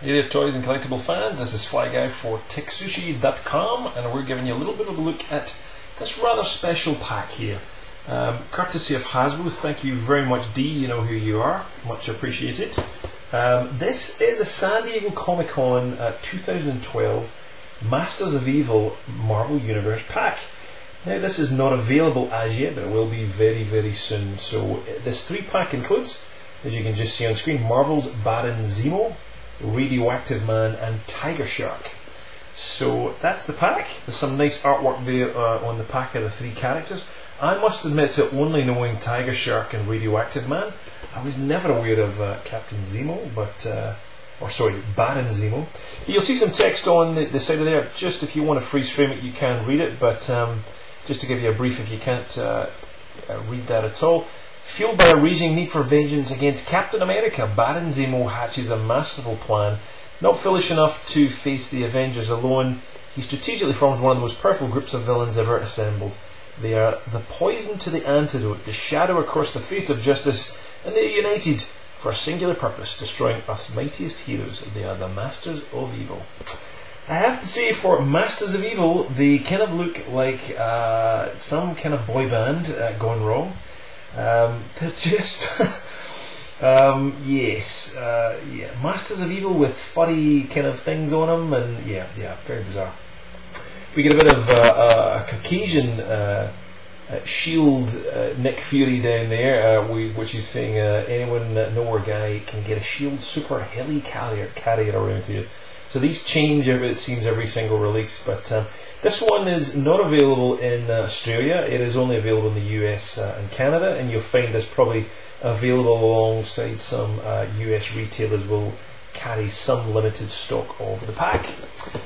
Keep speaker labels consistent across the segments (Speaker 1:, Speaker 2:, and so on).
Speaker 1: Hey there, toys and collectible fans. This is Fly Guy for TekSushi.com, and we're giving you a little bit of a look at this rather special pack here. Courtesy of Hasbro. Thank you very much, D. You know who you are. Much appreciated. This is a San Diego Comic Con 2012 Masters of Evil Marvel Universe pack. Now, this is not available as yet, but it will be very, very soon. So, this 3-pack includes, as you can just see on screen, Marvel's Baron Zemo, Radioactive Man and Tiger Shark. So that's the pack. There's some nice artwork there on the pack of the 3 characters. I must admit to only knowing Tiger Shark and Radioactive Man. I was never aware of Captain Zemo, Baron Zemo. You'll see some text on the side of there. Just if you want to freeze frame it, you can read it, but just to give you a brief if you can't read that at all. Fueled by a raging need for vengeance against Captain America, Baron Zemo hatches a masterful plan. Not foolish enough to face the Avengers alone, he strategically forms one of the most powerful groups of villains ever assembled. They are the poison to the antidote, the shadow across the face of justice, and they are united for a singular purpose, destroying Earth's mightiest heroes. They are the Masters of Evil. I have to say, for Masters of Evil, they kind of look like some kind of boy band gone wrong. They're just Masters of Evil with furry kind of things on them, and yeah, very bizarre. We get a bit of a Caucasian shield Nick Fury down there, which is saying anyone know where guy can get a shield super heli carrier around here. So these change, it seems, every single release, but this one is not available in Australia. It is only available in the US and Canada, and you'll find this probably available alongside some US retailers will carry some limited stock of the pack.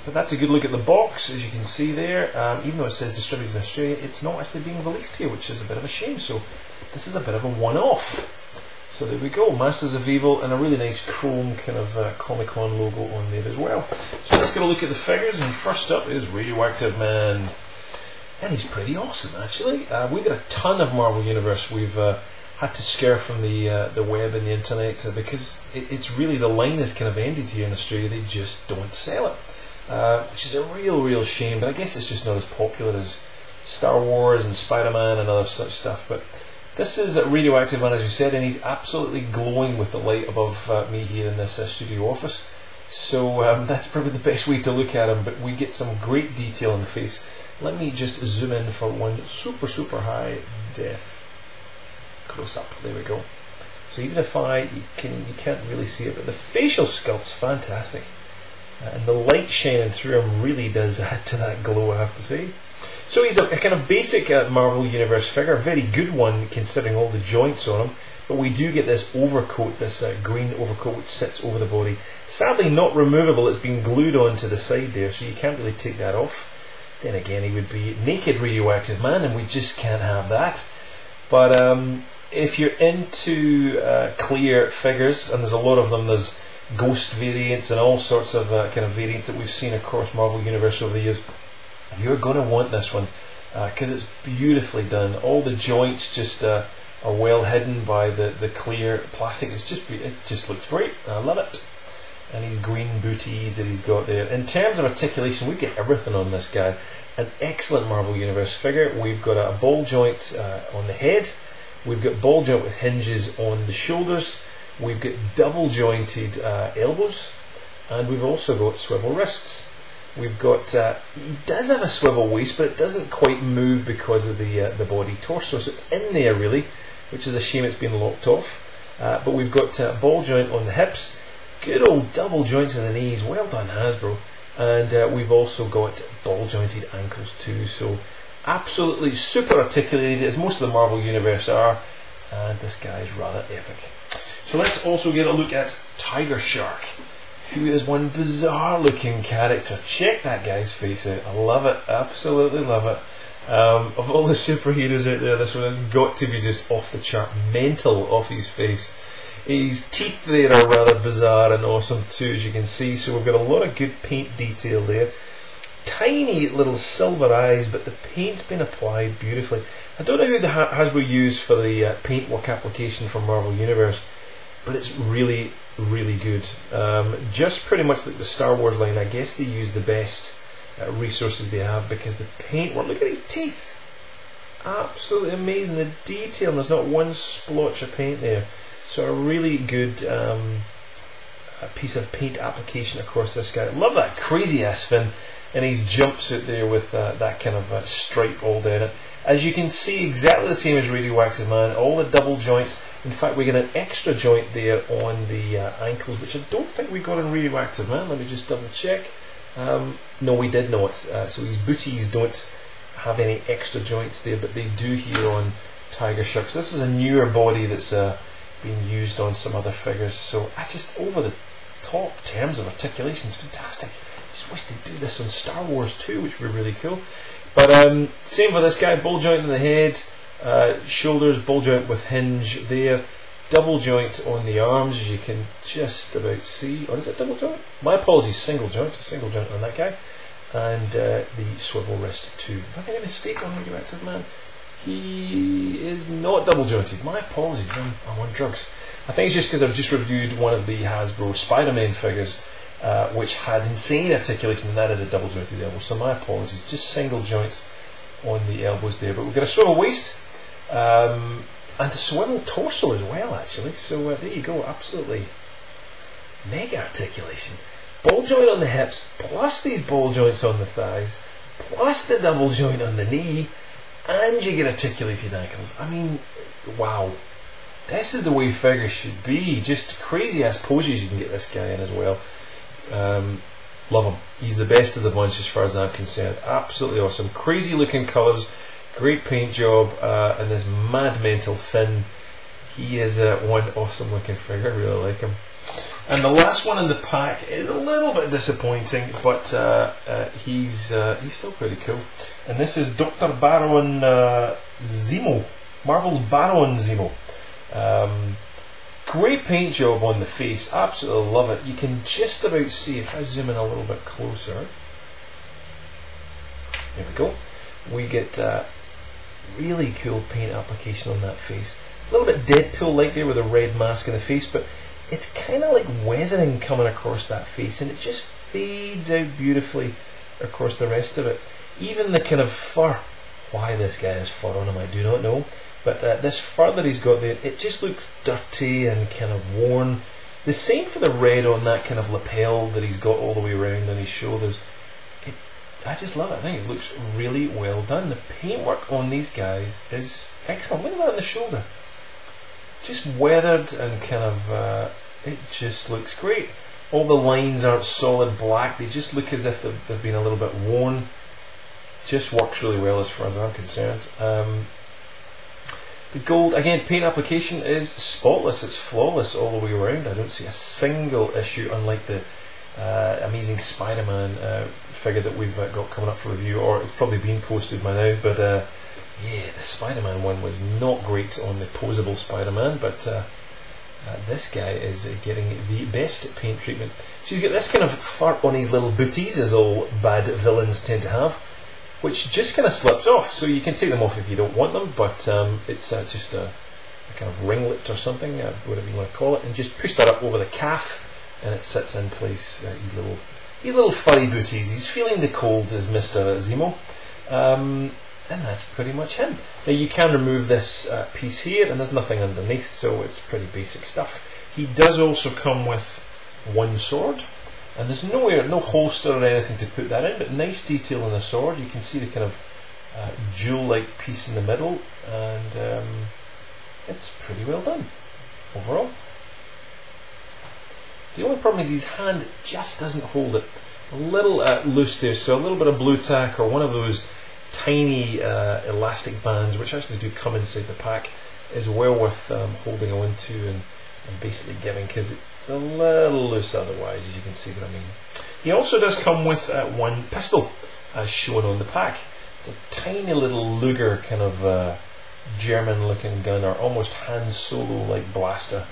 Speaker 1: But that's a good look at the box, as you can see there. Even though it says distributed in Australia, it's not actually being released here, which is a bit of a shame. So this is a bit of a one-off. So there we go, Masters of Evil, and a really nice chrome kind of Comic-Con logo on there as well. So let's get a look at the figures, and first up is Radioactive Man. And he's pretty awesome, actually. We've got a ton of Marvel Universe we've had to scare from the web and the internet because it's really, the line is kind of ended here in Australia. They just don't sell it, which is a real shame, but I guess it's just not as popular as Star Wars and Spider-Man and other such stuff. But this is Radioactive Man, as you said, and he's absolutely glowing with the light above me here in this studio office. So that's probably the best way to look at him, but we get some great detail in the face. Let me just zoom in for one super high def close up. There we go. So even if you can't really see it, but the facial sculpt's fantastic, and the light shining through him really does add to that glow, I have to say. So he's a kind of basic Marvel Universe figure, a very good one considering all the joints on him, but we do get this overcoat, this green overcoat which sits over the body. Sadly not removable, it's been glued onto the side there, so you can't really take that off. Then again, he would be naked Radioactive Man, and we just can't have that. But if you're into clear figures, and there's a lot of them, there's ghost variants and all sorts of kind of variants that we've seen across Marvel Universe over the years, you're going to want this one because it's beautifully done. All the joints just are well hidden by the clear plastic. It just looks great. I love it. And these green booties that he's got there. In terms of articulation, we get everything on this guy. An excellent Marvel Universe figure. We've got a ball joint on the head. We've got ball joint with hinges on the shoulders. We've got double jointed elbows, and we've also got swivel wrists. We've got, he does have a swivel waist, but it doesn't quite move because of the body torso, so it's in there really, which is a shame it's been locked off. But we've got ball joint on the hips, good old double joints in the knees, well done Hasbro, and we've also got ball jointed ankles too, so absolutely super articulated, as most of the Marvel Universe are, and this guy is rather epic. So let's also get a look at Tiger Shark, who is one bizarre looking character. Check that guy's face out. I love it, absolutely love it. Of all the superheroes out there, this one has got to be just off the chart mental off his face. His teeth there are rather bizarre and awesome too, as you can see, so we've got a lot of good paint detail there. Tiny little silver eyes, but the paint's been applied beautifully. I don't know who the Hasbro used for the paintwork application for Marvel Universe, but it's really really good. Just pretty much like the Star Wars line, I guess they use the best resources they have, because the paintwork, look at his teeth, absolutely amazing, the detail, and there's not one splotch of paint there. So a really good piece of paint application across this guy. Love that crazy ass fin and his jumpsuit there with that kind of stripe all down it. As you can see, exactly the same as Radioactive Man, all the double joints. In fact, we get an extra joint there on the ankles, which I don't think we got in Radioactive Man. Let me just double check. No, we did not. So his booties don't have any extra joints there, but they do here on Tiger Shark. So this is a newer body that's been used on some other figures. So I just, over the top terms of articulation, is fantastic. Just wish they'd do this on Star Wars too, which would be really cool. But same for this guy, ball joint in the head, shoulders, ball joint with hinge there, double joint on the arms, as you can just about see. Or is it double joint? My apologies, single joint on that guy. And the swivel wrist too. Have I made a mistake on Radioactive Man? He is not double jointed. My apologies, I'm on drugs. I think it's just because I've just reviewed one of the Hasbro Spider-Man figures, which had insane articulation and that had a double jointed elbow. So my apologies, just single joints on the elbows there. But we've got a swivel waist and a swivel torso as well, actually. So there you go, absolutely mega articulation. Ball joint on the hips, plus these ball joints on the thighs, plus the double joint on the knee, and you get articulated ankles. I mean, wow. This is the way figures should be. Just crazy ass poses you can get this guy in as well. Love him. He's the best of the bunch as far as I'm concerned. Absolutely awesome. Crazy looking colours, great paint job, and this mad mental fin. He is one awesome looking figure. I really like him. And the last one in the pack is a little bit disappointing, but he's still pretty cool. And this is Dr. Baron Zemo, Marvel's Baron Zemo. Great paint job on the face, absolutely love it. You can just about see, if I zoom in a little bit closer, there we go, we get really cool paint application on that face. A little bit Deadpool-like there with a red mask in the face, but it's kind of like weathering coming across that face, and it just fades out beautifully across the rest of it. Even the kind of fur, why this guy has fur on him I do not know, but this fur that he's got there, it just looks dirty and kind of worn. The same for the red on that kind of lapel that he's got all the way around on his shoulders. I just love it. I think it looks really well done. The paintwork on these guys is excellent. Look at that on the shoulder. Just weathered and kind of, it just looks great. All the lines aren't solid black, they just look as if they've been a little bit worn. Just works really well as far as I'm concerned. The gold, again, paint application is spotless, it's flawless all the way around. I don't see a single issue, unlike the amazing Spider-Man figure that we've got coming up for review, or it's probably been posted by now, but yeah, the Spider-Man one was not great on the posable Spider-Man, but this guy is getting the best paint treatment. So he's got this kind of fur on his little booties, as all bad villains tend to have, which just kind of slips off. So you can take them off if you don't want them, but it's just a kind of ringlet or something, whatever you want to call it, and just push that up over the calf, and it sits in place. His little furry booties. He's feeling the cold as Mr. Zemo. And that's pretty much him. Now you can remove this piece here, and there's nothing underneath, so it's pretty basic stuff. He does also come with one sword, and there's no holster or anything to put that in, but nice detail in the sword. You can see the kind of jewel-like piece in the middle, and it's pretty well done overall. The only problem is his hand just doesn't hold it. A little loose there, so a little bit of blue tack or one of those tiny elastic bands, which actually do come inside the pack, is well worth holding on to and basically giving, because it's a little loose otherwise, as you can see what I mean. He also does come with one pistol, as shown on the pack. It's a tiny little Luger kind of German looking gun, or almost Han Solo like blaster,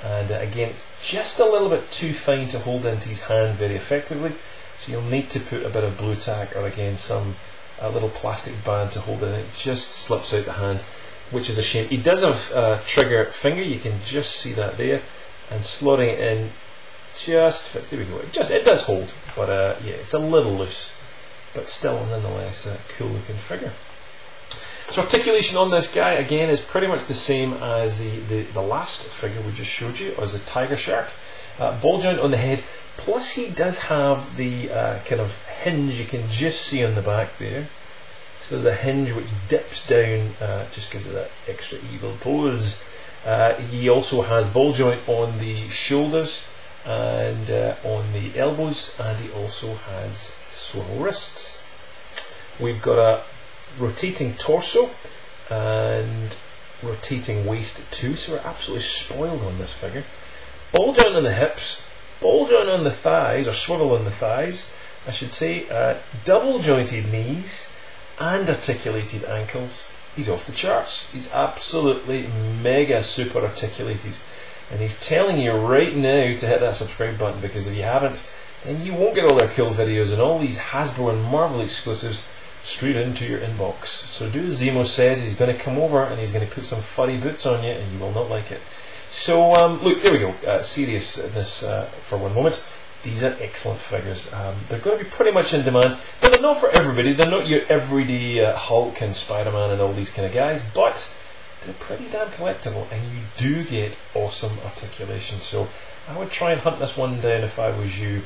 Speaker 1: and again it's just a little bit too fine to hold into his hand very effectively, so you'll need to put a bit of blue tack, or again a little plastic band to hold it, and it just slips out the hand, which is a shame. He does have a trigger finger, you can just see that there, and slotting it in just fits. There we go. It does hold, but yeah, it's a little loose, but still nonetheless a cool looking figure. So articulation on this guy again is pretty much the same as the last figure we just showed you, as a tiger shark. Ball joint on the head, plus he does have the kind of hinge you can just see on the back there. So there's a hinge which dips down, just gives it that extra evil pose. He also has ball joint on the shoulders and on the elbows, and he also has swivel wrists. We've got a rotating torso and rotating waist too, so we're absolutely spoiled on this figure. Ball joint on the hips, ball joint on the thighs, or swivel on the thighs I should say, double jointed knees and articulated ankles. He's off the charts. He's absolutely mega super articulated, and he's telling you right now to hit that subscribe button, because if you haven't, then you won't get all their cool videos and all these Hasbro and Marvel exclusives straight into your inbox. So do as Zemo says. He's going to come over and he's going to put some furry boots on you, and you will not like it. So look, there we go. Seriousness for one moment. These are excellent figures. They're going to be pretty much in demand. Now, they're not for everybody. They're not your everyday Hulk and Spider-Man and all these kind of guys, but they're pretty damn collectible, and you do get awesome articulation. So I would try and hunt this one down if I was you.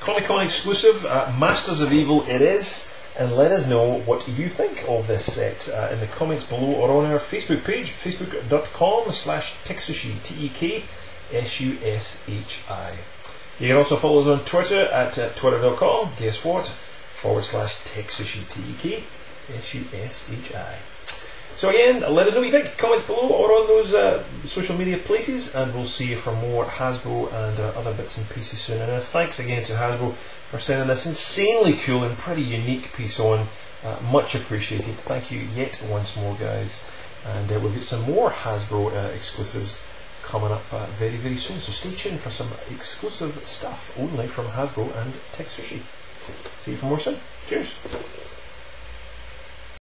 Speaker 1: Comic-Con exclusive, Masters of Evil it is, and let us know what you think of this set in the comments below or on our Facebook page, facebook.com/TekSushi, TekSushi. You can also follow us on Twitter at twitter.com, guess what, /TekSushi, TekSushi. So again, let us know what you think, comments below or on those social media places, and we'll see you for more Hasbro and other bits and pieces soon. And thanks again to Hasbro for sending this insanely cool and pretty unique piece on. Much appreciated. Thank you yet once more, guys. And we'll get some more Hasbro exclusives coming up very, very soon. So stay tuned for some exclusive stuff only from Hasbro and TekSushi. See you for more soon. Cheers.